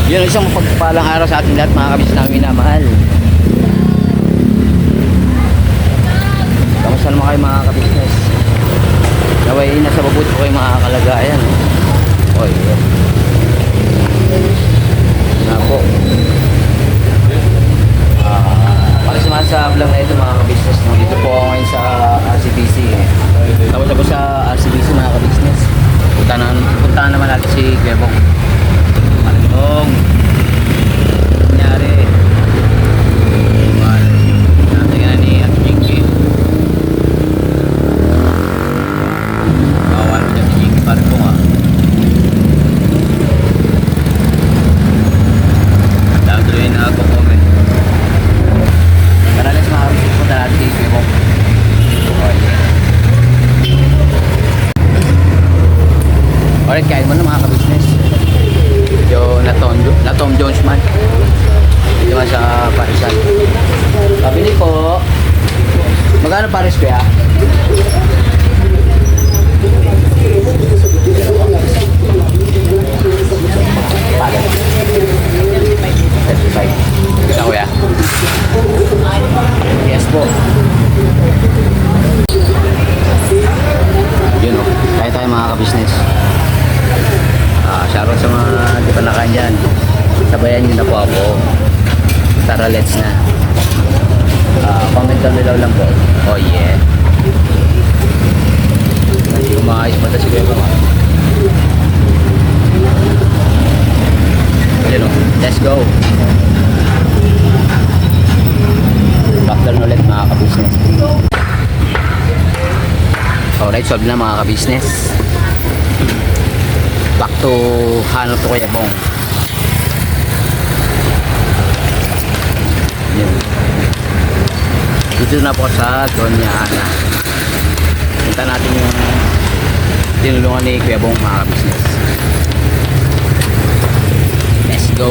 Yun ang isang mapagpalang araw sa ating lahat, mga kabis namin na mahal. Kamusta naman kayo mga kabisnes? Naway nasa mabuti ko kayo mga kalagayan. Oy, na po. Para sa vlog na ito mga kabisnes, dito po ako ngayon sa RCBC. Tapos ako sa RCBC mga kabisnes. Puntahan naman natin si Gebong. Malutong nangyari natin nga ni Ate Jinky. Kawan mo dyan si Jinky pa rin po nga. Dahil tuloy na ako-comment. Karalas mga kabisnes, punta natin si Gebong. Alright, kain mo na mga kabisnes. Medyo na Tom Jones man. Dito man sa Parisan. Pabili po. Magkano Paris kaya? Pagod. 35. Isa kuya? Yes po. Yun o. Kaya tayo mga kabisnes. Shoutout sa mga di pa nakain dyan. Sabayan nyo na po ako. Tara, let's na. Comment down below lang po. Oh yeah. Hindi ko maayos pa si Kuya Bong. Yun o. Let's go. Lockdown ulit mga kabisnes. Alright, solve na mga kabisnes. Back to hanap to Kuya Bong. Yun. Dito na po sa Doña Ana. Punta natin yung tinulungan ni Kuya Bong mga business. Let's go.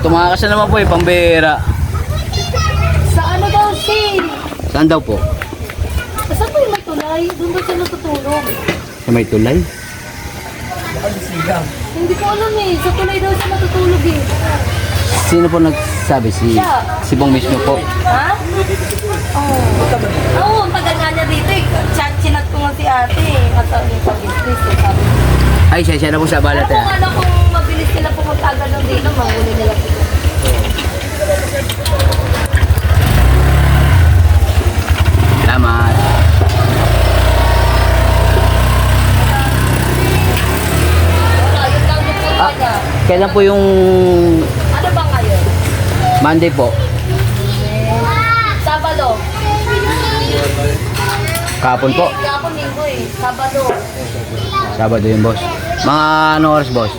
Tumakas na naman po pambera. Sa ano daw, Sin? Saan daw po? Saan po yung may tulay? Doon ba siya natutulog? Sa may tulay? Hindi ko alam eh. Sa tulay daw siya natutulog eh. Sino po nagsabi? Si Bong mismo po. Ha? Oo, ang tagal nga niya dito eh. Chinat ko nga si ate eh. At yung pag-business eh. Sabi ko. Ay, siya na po sa balat Pero kung ano kung mabilis sila pumunta ganun dito, mahuli nila po. Kailan po yung Ano ba ngayon? Monday po? Sabado. Kahapon po. Kapon linggo eh. Sabado. Sabado yun, boss. Mga ano oras, boss?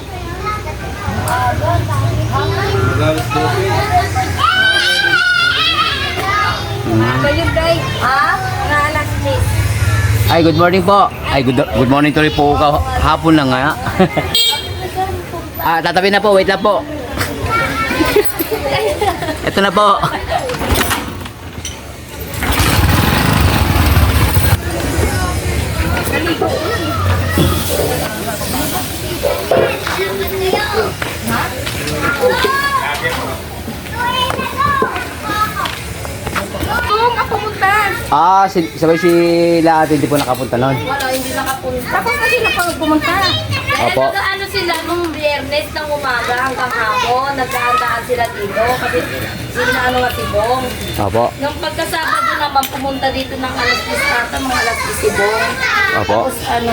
Kayo, Bray. Ha? Mga alas 10. Ay, good morning po. Ay, good morning tuloy po. Hapon na nga. Tatabi na po. Wait lang po. Ito na po. Kung ako punta. Sabay si Lahat hindi po nakapunta nun. Wala, hindi nakapunta. Tapos na sila pang pumunta. Opo. Ano sila nung Biyernes ng umaga hanggang hapon, nagkahandaan sila dito kasi sila ano nga si Bong. Opo. Nung pagkasabado naman pumunta dito ng alas 10 ata, mga alas 10 si Bong. Opo. Tapos ano,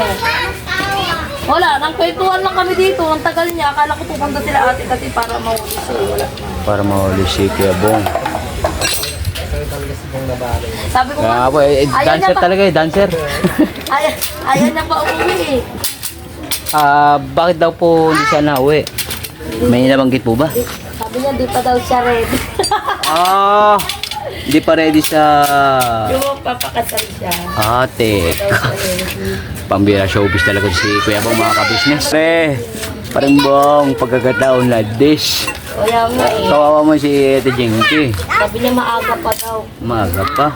wala, nang kwentuhan lang kami dito. Ang tagal niya, akala ko pupunta sila ate kasi para mawala. Wala. Para mahuli si Kuya Bong. Sabi ko Kaya po, dancer talaga eh, dancer. ayaw niya pa umuwi eh. Bakit daw po hindi siya nauwi? May nabanggit po ba? Sabi niya, di pa daw siya ready. Hindi pa ready sa Yung papakasal siya. ate. Daw siya ready. Pambira showbiz talaga si Kuya Bong, mga kabisnes. Parang Bong, pagkakataon na dish. Kaya nga eh. Kawawa mo si Ate Jinky. Sabi niya, maaga pa daw. Maaga pa.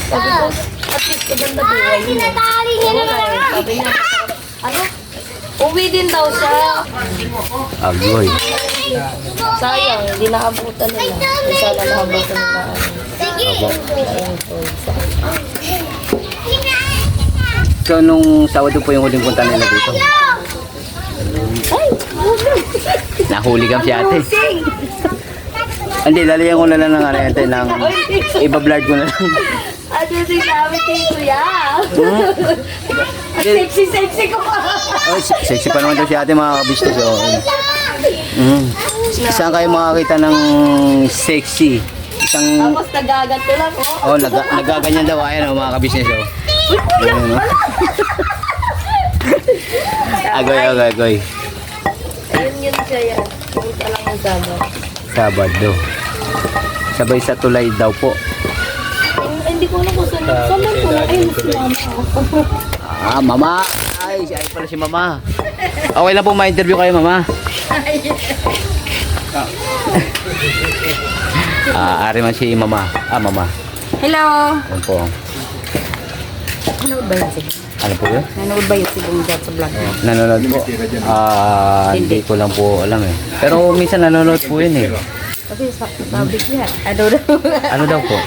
Sabi ko, at least maganda buhay yun. Wala eh. Sabi niya, ano? Uwi din daw siya. Agoy. Sayang, hindi naabutan nila. Sana naabutan nila. So, nung Sabado po yung huling punta nila dito. Ay, Nahuli kami si ate. sing! Hindi, lalayan ko na lang ng ano ate, ng iba-blard ko na lang. Ano si sabi kay Kuya? Hindi. Sexy ko pa. Oh, sexy pa naman daw si ate, mga kabisnes. Saan kayo makakita ng sexy? Isang, Tapos nagaganto lang, oh. nagaganyan daw. Ayan, mga kabisnes. Uy, Kuya! Ayan, oh. Agoy. Ayun yun siya yan. Pumunta lang ang Sabado. Sabado. Sabay sa tulay daw po. Hindi ko alam kung saan. Saan lang po? Ayun si Mama. Mama! Ay pala si Mama. Okay lang po ma-interview kayo, Mama. Ari man si Mama. Mama. Hello! Ano po? Nanood ba yun si Ano po yun? Nanood ba yun si Bumjat sa vlog niya? Nanonood po. Hindi ko lang po alam eh. Pero minsan nanonood po yun eh. Kasi sabi niya, ano daw? Ano daw po?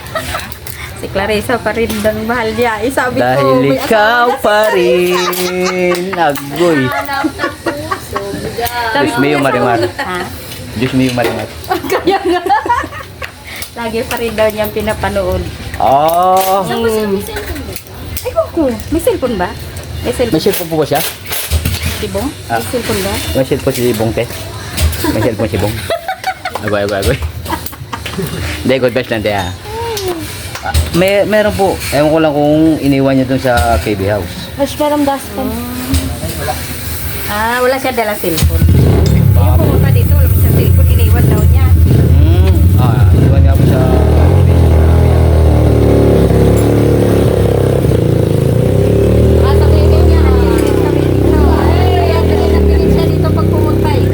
Si Clarissa pa rin ang mahal niya. Eh, sabi ko, Dahil may ikaw asawa na pa rin. Agoy. Sabi Diyos ko, mio, may Marimar. asawa- Ha? Diyos mio, Marimar. Kaya nga. Lagi pa rin daw niyang pinapanood. Oh! Ay, ko. May cellphone ba? May May cellphone. cellphone po ba siya? Si Bong? May cellphone ba? May cellphone si Bong, te. May cellphone si Bong. Agoy. Hindi, good best lang, te, ha. Meron po. Ewan ko lang kung iniwan niya dun sa KB House. Mas parang dustpan. Wala siya dala cellphone. Yung pumunta dito, wala siya cellphone. Iniwan daw niya. Iniwan niya po sa Sabi niya, kami dito. Kaya pinag siya dito pag pumunta eh.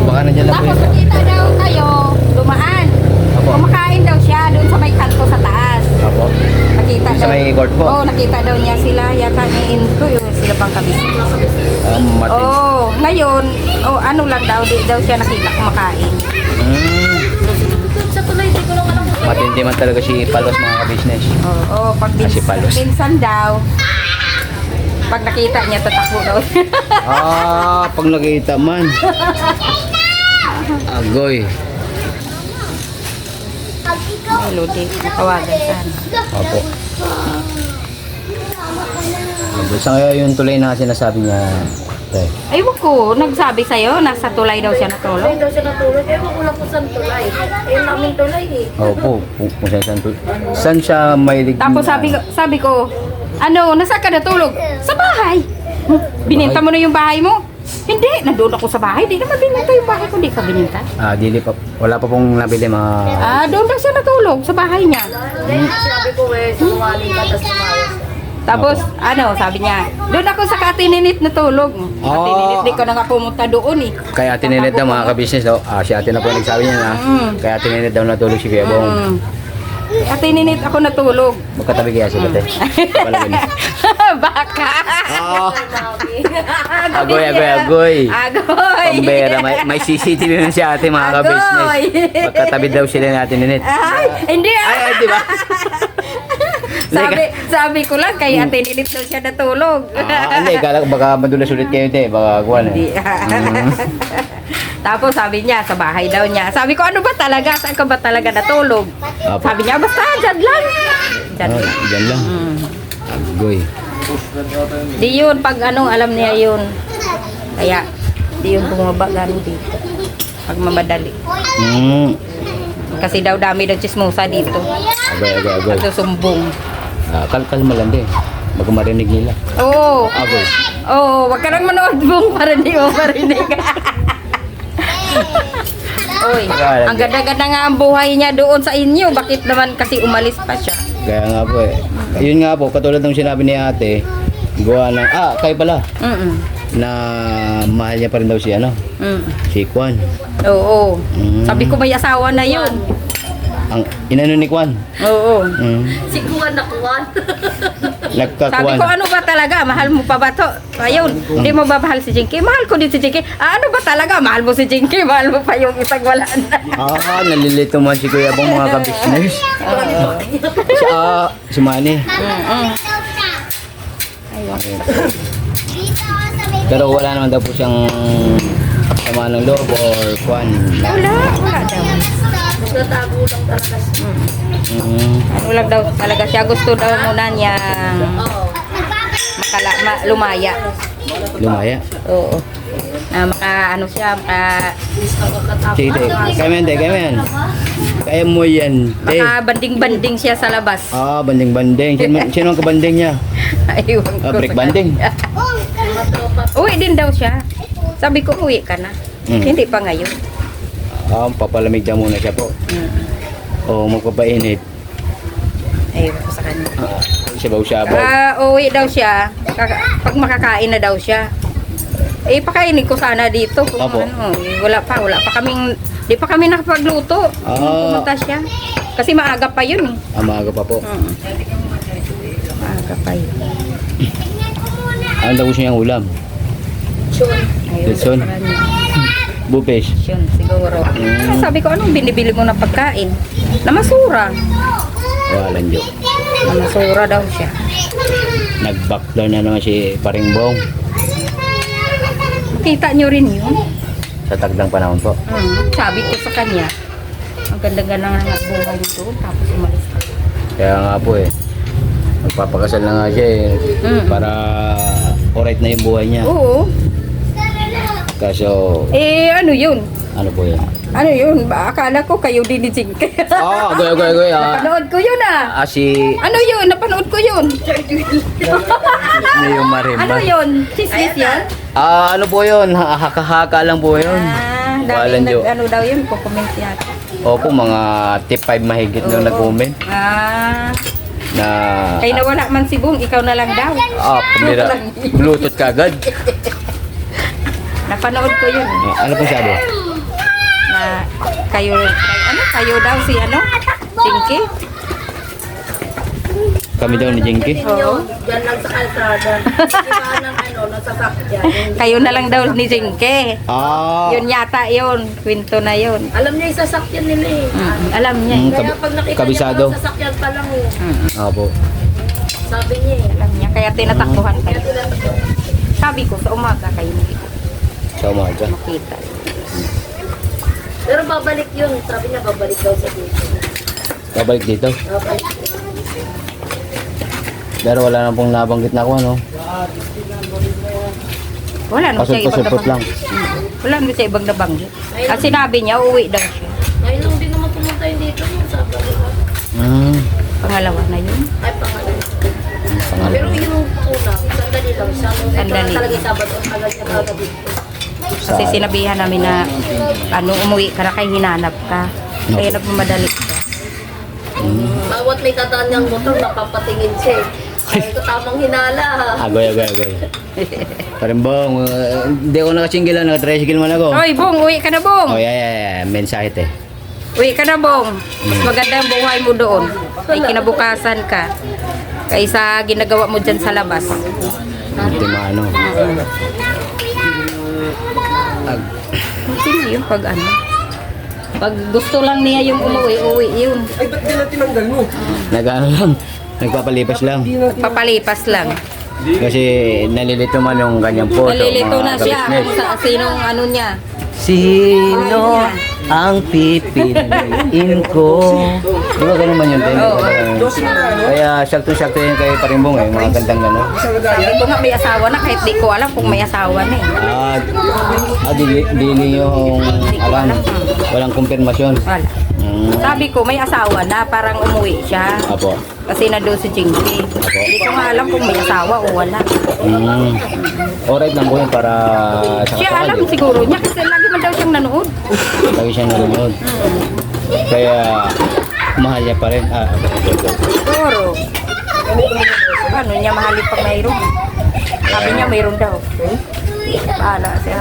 baka nandiyan lang po Tapos yun. nakita daw kayo, dumaan. Apo. Kumakain daw siya doon sa may kanto sa taas. Apo. Nakita Sa may court po? Oo, nakita daw niya sila. Yata ni Inko yung sila pang kabis. Martin. Ngayon, ano lang daw, di daw siya nakita kumakain. Sa tulay, di ko lang alam. Matindi man talaga si Palos, mga ka-business. Pag Si Palos. minsan daw, pag nakita niya, tatakbo daw. Pag nakita man. Agoy. Ay, Lodi, tawagan sana. Opo. Sa kaya yung tulay na sinasabi niya, Tay. Aywan ko, nagsabi sa'yo, nasa tulay daw siya natulog. Tulay daw siya natulog. Ewan ko lang kung saan tulay. Ayun namin tulay eh. Opo, kung saan saan siya may Tapos sabi ko, ano, nasa ka natulog? Sa bahay. Bininta mo na yung bahay mo? Hindi, nandun ako sa bahay. Di naman bininta yung bahay ko, di ka bininta. Dili pa, wala pa pong nabili mga... Doon daw siya natulog, sa bahay niya. Sabi ko eh, sumali ka, tapos tumayos. Tapos, sabi niya, doon ako sa Katininit natulog. Katininit, di ko na nga pumunta doon eh. Kaya Ate Ninit daw mga kabisnes daw. Si ate na po nagsabi niya na. Kaya Ate Ninit daw natulog si Kuya Bong. Katininit ako natulog. Magkatabi kaya sila te. Wala ganun. Baka. Agoy. Agoy. Pambera, may CCTV na si ate mga kabisnes. Agoy. Magkatabi daw sila ni Ate Ninit. Ay, hindi Ay, di ba? sabi ko lang, kay Ate Ninit daw siya natulog. Hindi, kala ko baka madulas ulit kayo te. Baka kuwan Hindi. Tapos sabi niya, sa bahay daw niya. Sabi ko, ano ba talaga? Saan ka ba talaga natulog? Apo. Sabi niya, basta, dyan lang. Dyan lang. Diyan lang. Agoy. Di yun, pag alam niya yun. Kaya, di yun bumaba gano'n dito. Pag mamadali. Kasi daw dami daw chismosa dito. Agoy. Nagsusumbong. Kalma lang din. Bago marinig nila. Oo. Agoy. Oo, wag ka nang manood mong para di mo marinig. Oy, ang ganda-ganda nga ang buhay niya doon sa inyo. Bakit naman kasi umalis pa siya? Kaya nga po eh. Yun nga po, katulad ng sinabi ni ate, gawa ng, kayo pala, na mahal niya pa rin daw si si Kwan. Oo. Sabi ko may asawa na yun. Ang inano ni Kwan. Oo. Si Kuwan na Kuwan. Sabi Nagkakuan. ko, ano ba talaga? Mahal mo pa ba to? Ayun, hindi mo ba mahal si Jinky? Mahal ko din si Jinky. Ano ba talaga? Mahal mo si Jinky? Mahal mo pa yung isang wala na. Nalilito man si Kuya Bong mga ka-business. Si Manny. Pero wala naman daw po siyang sama ng loob or Kwan. Wala daw. Natago lang talaga siya. Ano lang daw talaga siya. Gusto daw muna niya lumaya. Lumaya. Oo. Siya, Sige, kaya yan. Kaya mo yan. banding-banding siya sa labas. Banding-banding. Sino ang kabanding niya? Ayun ko. Break banding. Uwi din daw siya. Sabi ko, uwi ka na. Hindi pa ngayon. Papalamig daw muna siya po. O magpapainit. Ayun ko sa kanya. Sabaw-sabaw. Uwi daw siya. Pag makakain na daw siya. Pakainin ko sana dito kung Opo. wala pa kaming, di pa kami nakapagluto. Pumunta siya. Kasi maaga pa yun eh. Maaga pa po. Maaga pa yun. Ano daw siya yung ulam? Ayun, Lechon? sa kanya. Bupes. Yun, siguro. Sabi ko, anong binibili mo na pagkain? Namasura. Walang joke. Namasura daw siya. Nag-backdown na naman si Paring Bong. Kita nyo rin yun. Sa tagdang panahon po. Sabi ko sa kanya, ang ganda-ganda nga buhay niyo doon, tapos umalis ka. Kaya nga po eh. Magpapakasal na nga siya eh. Para alright na yung buhay niya. Oo. Kaso, Ano yun? ano po yan? Ano yun? Akala ko kayo din ni Jinky. Agoy. Napanood ko yun Si Ano yun? Napanood ko yun. Mayo Marimba. Ano yun? Chismis yun? Ano po yun? Haka-haka lang po yun. Daming Walang joke. ano daw yun, kukomment yata. Opo, mga tip 5 mahigit nung nag-comment. Na Kaya nawala man si Bong, ikaw na lang daw. pumira. Bluetooth kagad. Napanood ko yun. Ano po sabi? Na kayo daw si Jinky. Kami daw ni Jinky. Oo. Diyan lang sa kalsada. Iba ng nasasakyan. Kayo na lang daw ni Jinky. Yun yata yun. Kwento na yun. Alam niya yung sasakyan nila eh. Alam niya. Kaya pag nakita kabisado. niya yung sasakyan pa lang eh. Opo. Sabi niya eh. Alam niya. Kaya tinatakbuhan kayo. Kaya tinatakbo. Sabi ko, sa umaga kayo Sa umaga. makita. Pero babalik yun. Sabi niya babalik daw sa dito. Babalik dito. Babalik. Pero wala na pong nabanggit na ako, ano? Wala naman siya ibang Pasulpos lang. Wala naman siya ibang nabanggit. At sinabi niya, uuwi daw siya. Ngayon lang din naman pumunta yun dito. Sabi ko. Pangalawa na yun. Ay, pangalan. Pangalan. Pero yung una, sandali lang siya. Nung ito Sandali. lang talaga yung Sabado, ang tagal niya kagad dito. Kasi sinabihan namin na umuwi ka na kay hinanap ka. Kaya nagmamadali ka. Bawat may tataan niyang motor, napapatingin siya eh. Ay, ito tamang hinala ha. Agoy. Parimbong, hindi ako nakasinggil lang, nakatricycle man ako. Hoy, Bong, uwi ka na, Bong. Oh, yeah. Mensahe te. Uwi ka na, Bong. Mas maganda ang buhay mo doon. Ay kinabukasan ka. Kaysa ginagawa mo dyan sa labas. Hindi maano. Hindi yung pag ano. Pag gusto lang niya yung umuwi, uwi yun. Ay, ba't nila tinanggal mo? Nag-ano lang, nagpapalipas lang. Papalipas lang. Kasi nalilito man yung kanyang photo. Nalilito mga na siya kabisnes. kung sa sinong ano niya. Sino ang pipiliin ko? Di ba ganun man yun? Oo. Kaya sakto-sakto yun kay Parimbong eh, mga gandang gano'n. Sabi ko nga may asawa na kahit di ko alam kung may asawa na eh. Dili yung alam, walang kumpirmasyon. Wala. Sabi ko may asawa na parang umuwi siya. Apo. Kasi na doon si Jinky. Hindi ko nga alam kung may asawa o wala. Alright lang po yun para sa Siya kasal. alam siguro niya kasi lagi man daw siyang nanood. Lagi siya nanonood. Kaya mahal niya pa rin. Siguro. Paano niya mahalin pag mayroon? Sabi niya mayroon daw. Paala siya.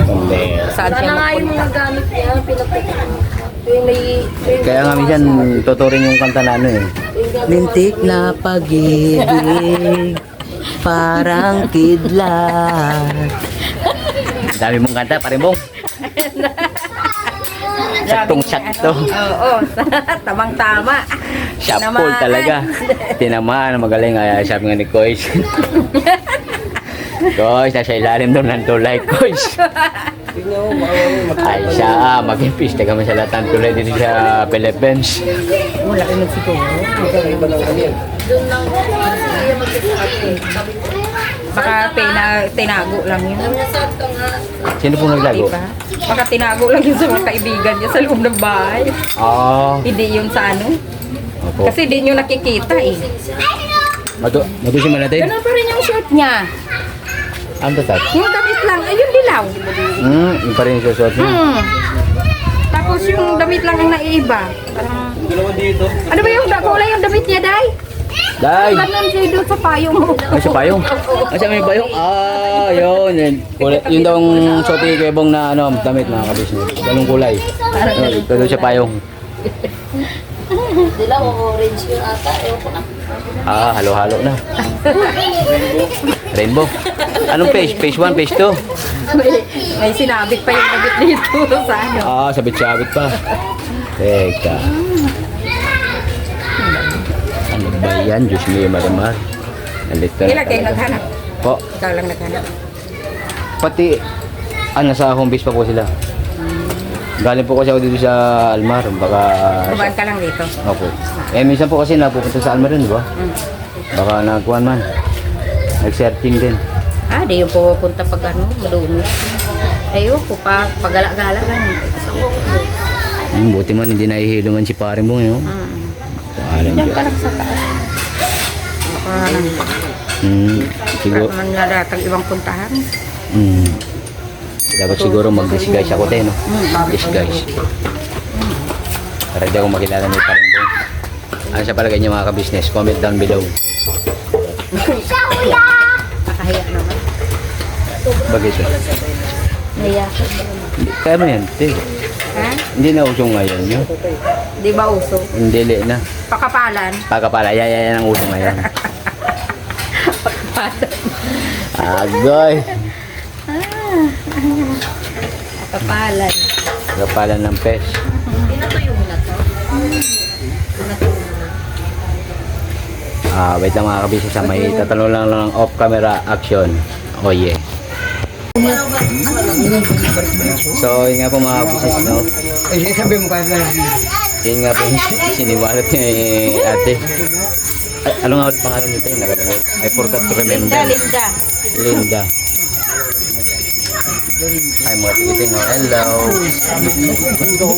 Hindi. Saan siya Sana nga yung magpunta? mga gamit niya, pinapagyan. Kaya nga minsan tuturin yung kanta na ano eh. Lintik na pag-ibig, parang kidlat. Dami mong kanta, Parimbong. Saktong-sakto. Oo, tamang-tama. Shopful talaga. Tinamaan, magaling. Sabi nga ni Kois. Kois, nasa ilalim doon ng tulay, Kois. Ay siya, mag-impiste kami sa lahat ng tulay dito sa Philippines. Wala rin siguro. Doon lang, siya magsasabi. Sabi ko, Baka tinago lang yun. alam niya saan ka nga. Sino pong naglago? Diba? Baka tinago lang yun sa mga kaibigan niya sa loob ng bahay. Hindi yun sa ano. Opo. Kasi di nyo nakikita eh. Matusin mo natin? Ganun pa rin yung shirt niya. Ano to, Tat? Yung damit lang, ayun dilaw. Yung pa rin yung susuot mo. Tapos yung damit lang ang naiiba. Parang, ano ba yung kulay yung damit niya, Day? Day! Ganun siya doon sa payong mo. Ay, sa payong? Ay, sa may payong? Yun. Yun daw ang suot ni Kuya Bong na ano, damit mga kabisnes. Ganong kulay. Ito doon sa payong. Dilaw o orange yung ata. Ewan ko na. Halo-halo na. Rainbow. Anong page? Page 1, page 2? May sinabit pa yung damit dito sa ano. Sabit-sabit pa. Teka. Ano ba yan? Diyos mo yung maramar. Nalito na Kailan kayo talaga. naghanap? Po, Ikaw lang naghanap. pati, nasa home base pa po sila. Galing po kasi ako dito sa Almar. Baka, Kumaan ka lang dito. opo. Minsan po kasi napupunta sa Almar rin, di ba? Baka nagkuhan man. Nag-searching din. Di yung pupunta pag ano, madumi. Ayoko pa, pagala-gala ganun. Buti man, hindi nahihilo man si Parimbong, yun. Paalam Diyan siya. ka lang sa taas. Baka Siguro, naman nalatag ibang puntahan. dapat siguro mag-disguise ako tayo, no? Disguise. Para di ako makilala ni Parimbong. Ano sa palagay niyo mga ka-business? Comment down below. Nakahiya naman. Bagay ito. Naiya. Kaya mo yan, te. Ha? Hindi na usong ngayon yun. Di ba uso? Hindi li na. Pakapalan. Pagkapala, yan ang usong ngayon. Pakapalan. Agoy. Pakapalan. Pagkapala ng pes. Pinatuyo mo na to. Wait lang mga kabisnes, may tatanong lang ng off-camera action. Oh yeah. So, yun nga po mga kabisnes, no? Sabi mo kaya na. Yun nga po, siniwalat ni ate. Ay, ano nga ulit pangalan nito? Nakalimutan. I forgot to remember. Linda. Linda. Ay, mga tikiting. Oh, hello.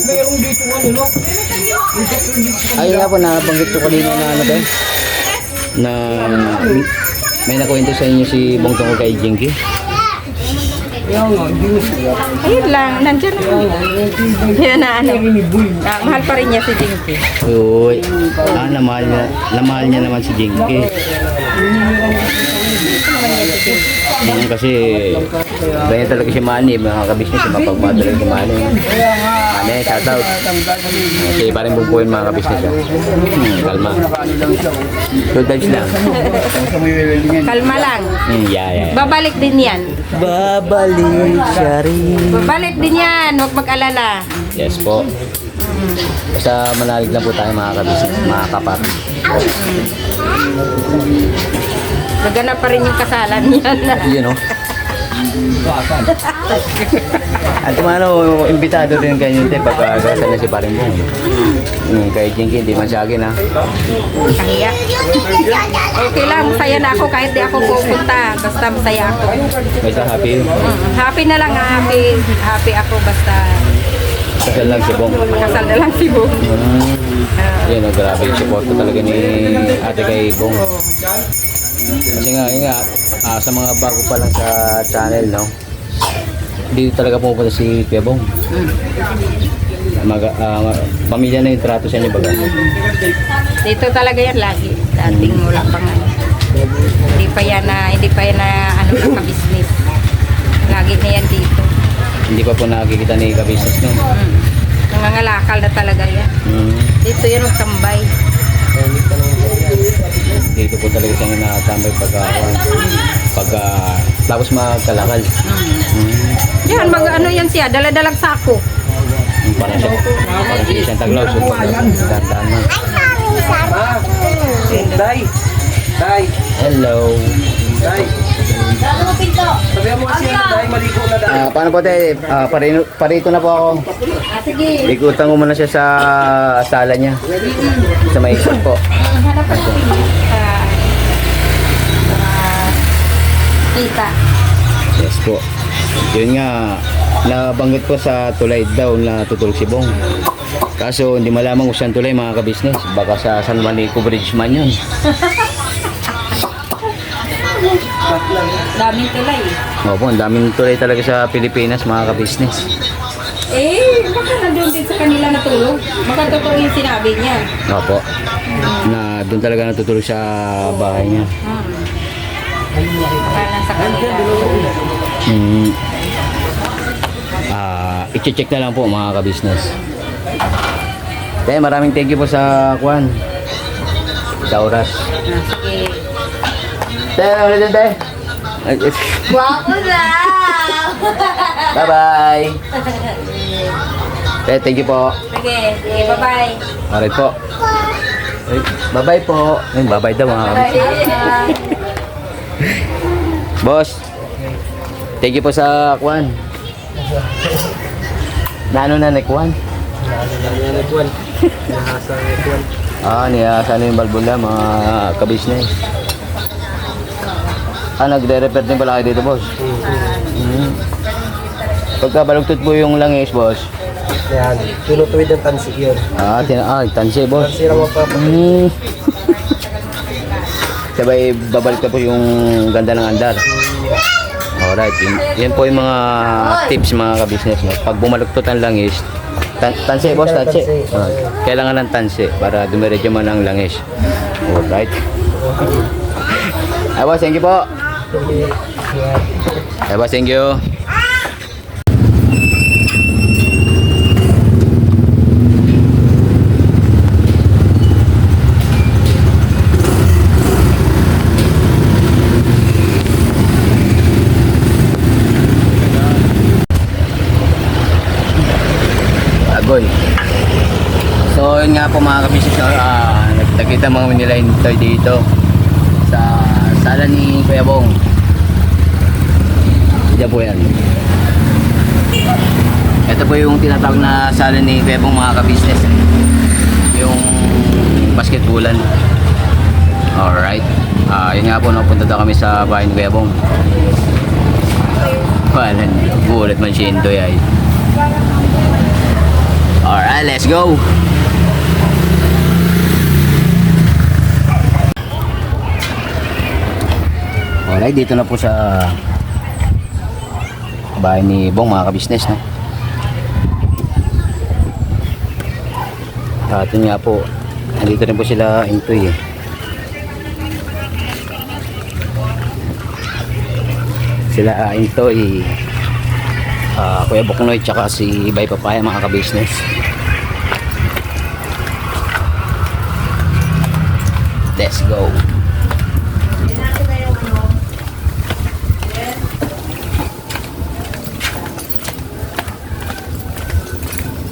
Mayroong dito ano, no? Ayun nga po, nabanggit ko kanina na ano ba? Na may nakwento sa inyo si Bong tungkol kay Jinky. Kaya nga, hindi mo siya. Ayun lang, nandyan naman. Yan na ano. Mahal pa rin niya si Jinky. Uy, namahal niya naman si Jinky. Yan kasi, ganyan talaga si Manny, mga kabisnes, mapagmahal talaga si Manny. Manny, shoutout. Kasi parang bumpuin mga kabisnes. Kalma. Good vibes lang. Kalma lang. Yeah. Babalik din yan. Babalik siya rin. Babalik din yan. Huwag mag-alala. Yes po. Basta manalig lang po tayo mga kabisnes, mga kapat. Naganap pa rin yung kasalan niyan. Yun o. At kumano, imbitado rin kayo nito pagkagasan na si Paring Bong. Kay Jinky, hindi man sa akin ha. Kahiya. Okay lang, masaya na ako kahit di ako pupunta. Basta masaya ako. Basta happy yun. Happy na lang, happy. Happy ako basta Kasal lang si Bong. makasal na lang si Bong. Yun o, grabe yung support talaga ni ate kay Bong. Kasi nga, yun nga, sa mga bago pa lang sa channel, no? Hindi talaga pupunta si Kuya Bong. Pamilya na yung trato siya ni Baga. Dito talaga yan lagi. Dating wala pa nga. Hindi pa yan na ano lang ka-business. Lagi na yan dito. Hindi pa po nakikita ni ka-business, no? Nangangalakal na talaga yan. Dito yan magtambay. Dito po talaga siya nakatambay tapos magkalakal. Yan, ano yan siya, dala-dalag sako. Parang siya isang taglaw. So, tandaan mo. Day! Hello. Day! Sabihan mo kasi Day, maligo na Day. Paano po tayo? Parito na po ako. Sige. Ikutan ko muna siya sa sala niya. Sa may ikot po. Hanap ka kita. Yes po. Yun nga, nabanggit po sa tulay daw na tutulog si Bong. Kaso hindi malaman kung saan tulay mga kabisnes. Baka sa San Juanico Bridge man yun. Daming tulay. Opo, ang daming tulay talaga sa Pilipinas mga kabisnes. Baka nandun din sa kanila natulog. Baka totoo yung sinabi niya. Opo. Na doon talaga natutulog sa bahay niya. Baka nasa kanila. I-check na lang po mga kabisnes. Kaya maraming thank you po sa Kwan. Sa oras. Sige. Tayo ulit din tayo. Guwapo na! Bye-bye. Thank you po. Sige, bye-bye. Alright po. Bye-bye po. Bye-bye daw mga kabisnes. Boss. Thank you po sa Kwan. Nano na Kwan? Nihasa na yung balbula mga kabisnes. Nagre-repair din pala kayo dito, boss? Pagka balugtot po yung langis, boss. Yan, tunutuwid ang tansi yun. Tansi, boss. Tansi lang magpapa. Sabay, babalik na po yung ganda ng andar. Alright, yan po yung mga tips mga kabisnes. Pag bumaluktot ang langis, tansi, boss, tansi. Kailangan ng tansi para dumiretso man ang langis. Alright. Ay, boss, thank you po. Ay, boss, thank you. Agoy. So, yun nga po mga kabisnes, nagkita mga Manila Intoy dito sa sala ni Kuya Bong. Diyan po yan. Ito po yung tinatawag na sala ni Kuya Bong mga kabisnes. Yung basketballan. Alright. Yun nga po, napunta daw kami sa bahay ni Kuya Bong. Wala, gulat man si Intoy ay. Alright, let's go! Alright, dito na po sa bahay ni Bong, mga kabisnes, no? At yun nga po, nandito rin po sila Intoy eh. Sila Intoy, Kuya Buknoy, tsaka si Bay Papaya, mga kabisnes. Let's go!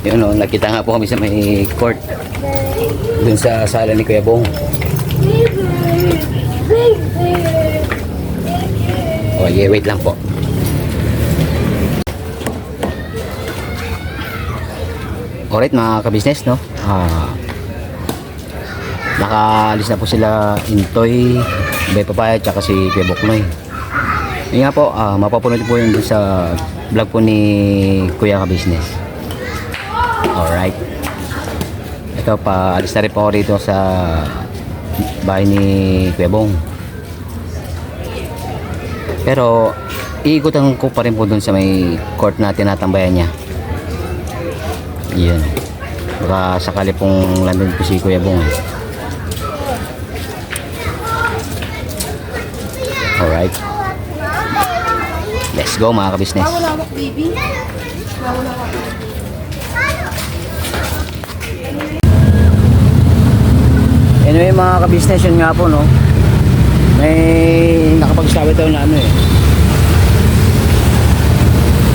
Yun o, nakita nga po kami sa may court dun sa sala ni Kuya Bong. Oh yeah, wait lang po. Alright mga kabisnes, no? Nakaalis na po sila Intoy, Bay Papaya, tsaka si Kuya Buknoy. Yun nga po, mapapanood po yun dun sa vlog po ni Kuya Kabisnes. Alright. Ito, paalis na rin po ako rito sa bahay ni Kuya Bong. Pero iikutan ko pa rin po dun sa may court na tinatambayan niya. Yun. Baka sakali pong landon po si Kuya Bong. Alright. Let's go mga kabisnes. Anyway mga kabisnes, yun nga po, no? May nakapagsabi tayo na ano eh.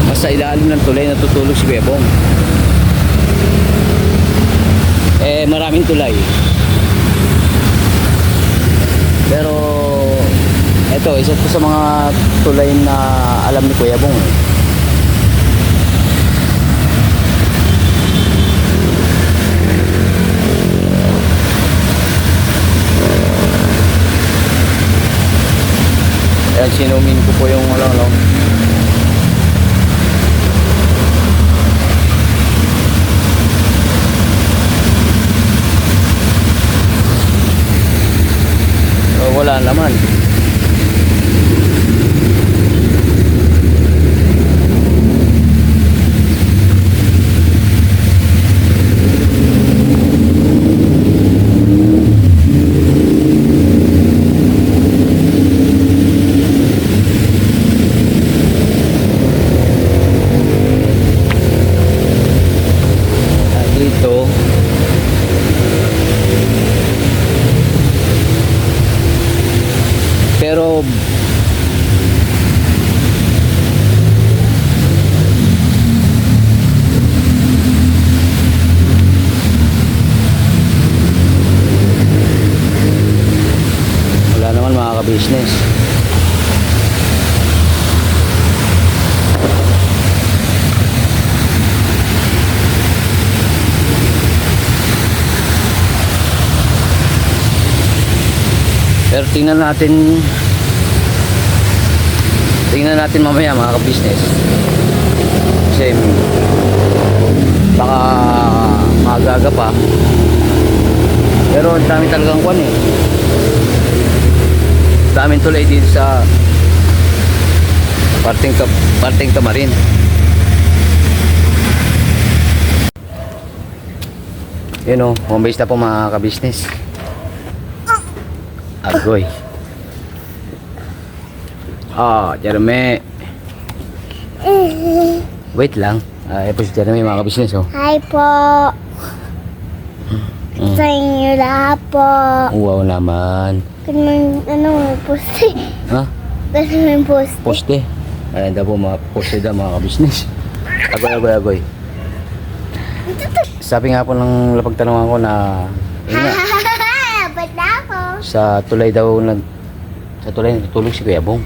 Mas sa ilalim ng tulay natutulog si Kuya Bong. Maraming tulay. Pero eto, isa po sa mga tulay na alam ni Kuya Bong eh. Ayan, sinumin ko po yung ano. Wala naman. Dito pero wala naman mga ka-business. Pero tingnan natin mamaya mga ka-business, kasi baka magaga pa. Pero ang dami talagang kwan eh, daming tulay dito sa parting Kamarin. Yun o, home base na po mga ka-business. Agoy. Jeremy. Wait lang. Ito si Jeremy mga kabisnes, oh. Hi po. Sa inyo lahat po. Wow naman. Kung poste. Ha? Kasi may poste. Poste. Ayan daw po mga poste daw mga kabisnes. Agoy. Sabi nga po ng lapagtanungan ko na Ba't na ako? sa tulay natutulog si Kuya Bong.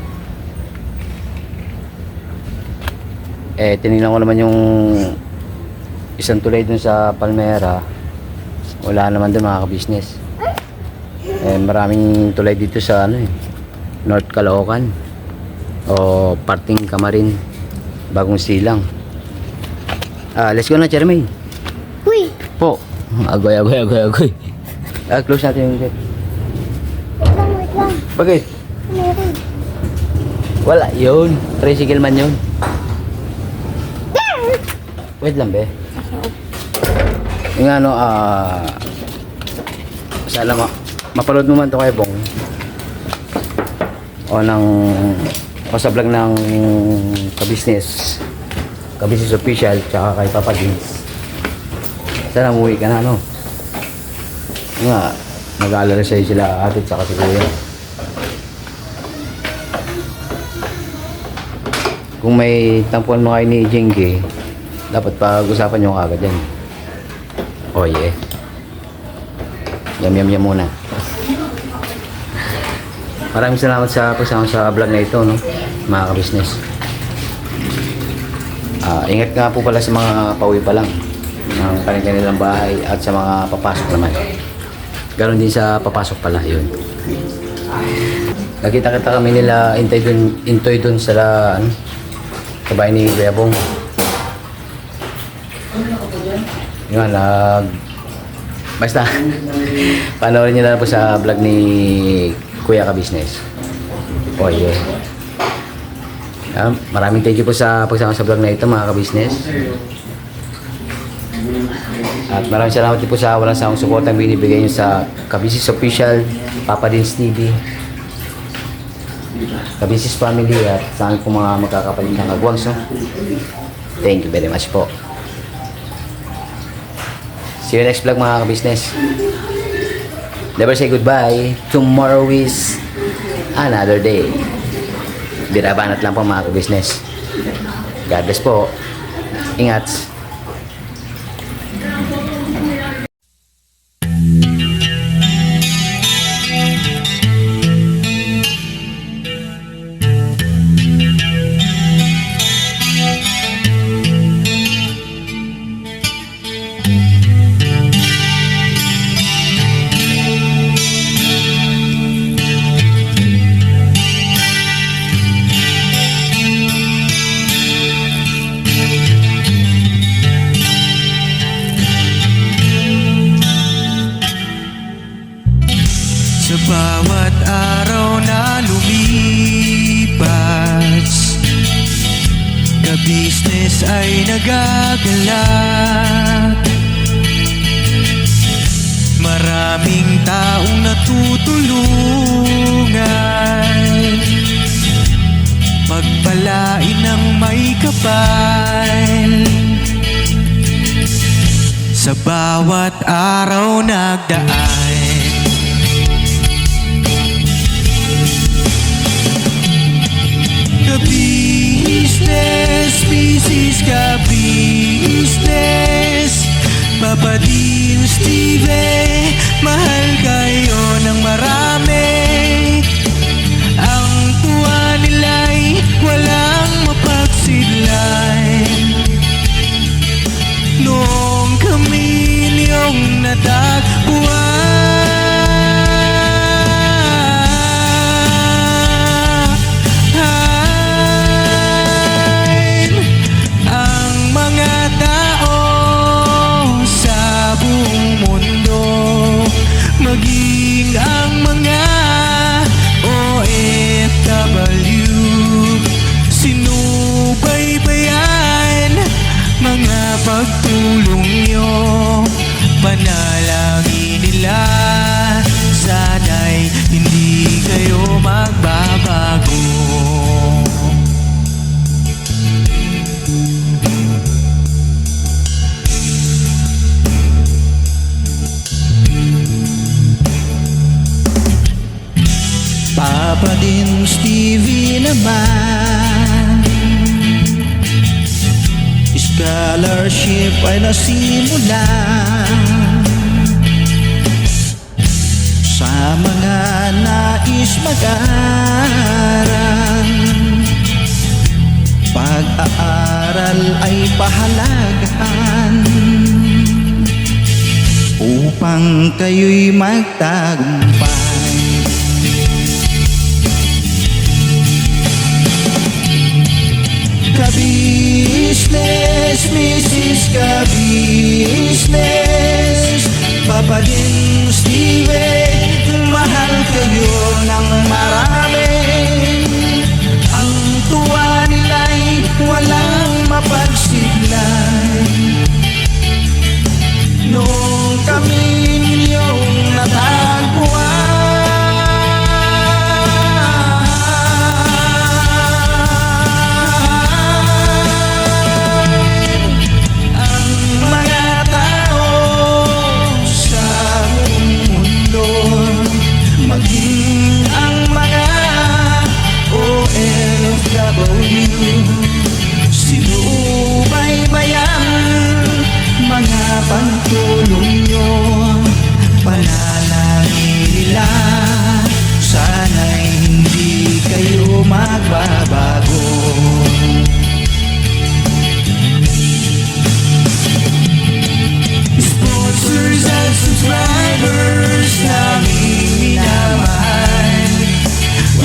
Tinignan ko naman yung isang tulay dun sa Palmera, wala naman dun mga ka-business. Maraming tulay dito sa North Caloocan o parting Kamarin. Bagong silang. Let's go na, Jeremy. Uy! Po. Agoy. Close natin yung gate. Wait lang. Bakit? Meron. Wala, yun. Tricycle man yun. Wait lang, be. Yung ano, sana mapanood mo man ito kay Bong. O sa vlog ng Kabisnes Official, tsaka kay Papa Dins. Sana umuwi ka na, no? Nga, nag-aalala sa'yo sila ate tsaka si Kuya. Kung may tampuan mo kayo ni Jengi, dapat pag-usapan nyo agad yan. Oh yeah. Yum muna. Maraming salamat sa pagsama sa vlog na ito, no? Mga kabisnes. Ingat nga po pala sa mga pauwi pa lang ng kanilang bahay at sa mga papasok naman. Ganon din sa papasok pala, yun. Nakita-kita kami nila Intoy dun sa sa bahay ni Kuya Bong. Yun, basta panoorin nyo na po sa vlog ni Kuya Kabisnes. Oh yeah. Maraming thank you po sa pagsama sa vlog na ito, mga kabisnes. At maraming salamat din po sa walang sawang suportang binibigay nyo sa Kabisnes Official, Papa Dins TV, Kabisnes Family, at sa aking po mga magkakapalit ng kagwangs. Thank you very much po. See you next vlog, mga kabisnes. Never say goodbye. Tomorrow is another day. Birabanat lang po, mga kabisnes. God bless po. Ingat. Sa bawat araw na lumipas, kabisnes ay nagagalak. Maraming taong natutulungan, pagpalain ng may kapal. Sa bawat araw nagdaan, Kabisnes, Bisis Kabisnes, Papa Dins TV, mahal kayo ng marami. Ang tuwa nila'y walang mapagsidlay. Noong kami niyong natagpuan, maging ang mga OFW, sinubaybayan mga pagtulong nyo, panalangin nila, sana'y hindi kayo magbabago. Papa Dins TV naman, scholarship ay nasimulan sa mga nais mag-aral. Pag-aaral ay pahalagahan upang kayo'y magtagumpay. Kabisnes ka business, Papa din Steven, mahal kayo ng marami. Ang tuwa nila'y walang mapagsiglay. Noong kami ninyong natagpuan, ang mga tao sa buong mundo, maging ang mga OFW, sinubaybayan mga pagtulong nyo, panalangin nila, sana'y hindi kayo magbabago. Sponsors at subscribers naming minamahal,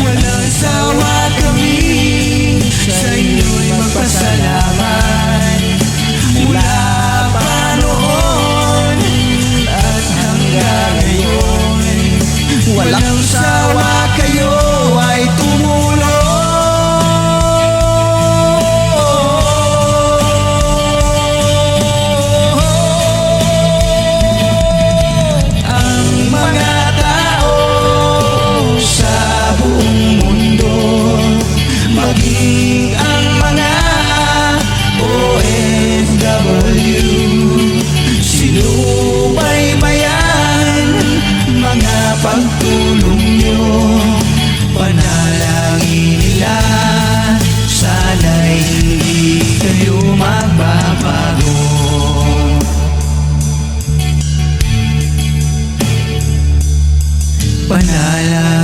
walang sawa kami sa inyo'y magpasalamat. Mula pa noon at hanggang ngayon, walang sawa kayo ay tumulong. Ang mga tao sa buong mundo, maging ang mga OFW, sinubaybayan mga pagtulong nyo, panalangin nila, sana'y hindi kayo magbabago. Panalangin